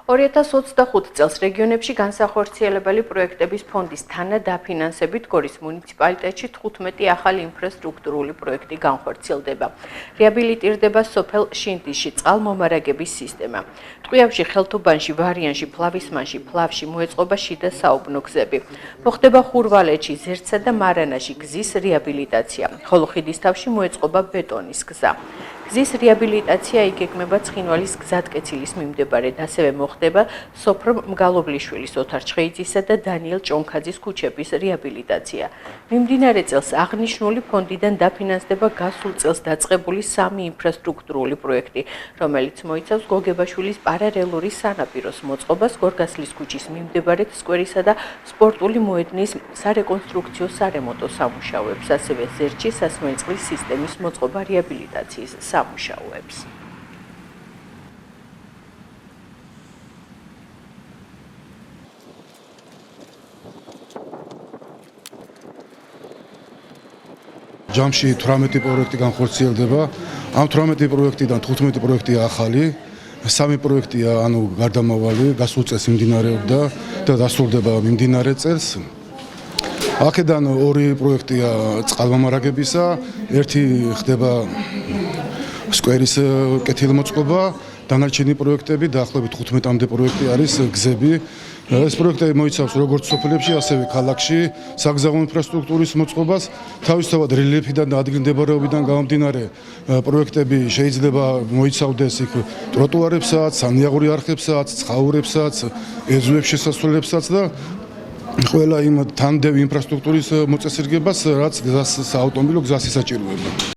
2025 წელს რეგიონებში განსახორციელებელი პროექტების ფონდის თანადაფინანსებით გორის მუნიციპალიტეტში 15 ახალი ინფრასტრუქტურული პროექტი განხორციელდება. რეაბილიტირდება სოფელ შინდიში წყალმომარაგების სისტემა. ტყვიავში, ხელთუბანში, ვარიანში, ფლავისმანში, ფლავში მოეწყობა შიდა საუბნო გზები. მოხდება ხურვალეთში, ზერცსა და მარანაში გზის რეაბილიტაცია, ხოლო ხიდისთავში მოეწყობა ბეტონის გზა. გზის რეაბილიტაცია იგეგმება ცხინვალის გზატკეცილის მიმდებარედ, ასევე მოხდება სოფრომ მგალობლიშვილის, ოთარ ჩხეიძისა და დანიელ ჭონქაძის ქუჩების რეაბილიტაცია. მიმდინარე წელს აღნიშნული ფონდიდან დაფინანსდება გასულ წელს დაწყებული 3 ინფრასტრუქტურული პროექტი, რომელიც მოიცავს გოგებაშვილის პარალელური სანაპიროს მოწყობას, გორგასლის ქუჩის მიმდებარედ სკვერისა და სპორტული მოედნის სარეკონსტრუქციო სარემონტო სამუშაოებს, ასევე ზერჩის სასმელი წყლის სისტემის მოწყობა რეაბილიტაციის სამუშაოებს. ჯამში 18 პროექტი განხორციელდება. ამ 18 პროექტიდან 15 პროექტია ახალი, 3 პროექტია გარდამავალი, გასულ წელს მიმდინარეობდა და დასრულდება მიმდინარე წელს. აქედან 2 პროექტია წყალმომარაგებისა, ერთი ხდება სკვერის კეთილმოწყობა, დანარჩენი პროექტები დაახლოებით 15-მდე პროექტი არის გზები. ეს პროექტები მოიცავს როგორც სოფლებში, ასევე ქალაქში საგზაო ინფრასტრუქტურის მოწყობას. თავისთავად რელიეფიდან და ადგილმდებარეობიდან გამომდინარე პროექტები შეიძლება მოიცავდეს იქ ტროტუარებსაც, სანიაღური არხებსაც, ცხაურებსაც, ეზოების შესასვლელებსაც და ყველა იმ თანმდევი ინფრასტრუქტურის მოწესრიგებას, რაც გზას საავტომობილო გზას ისაჭიროება.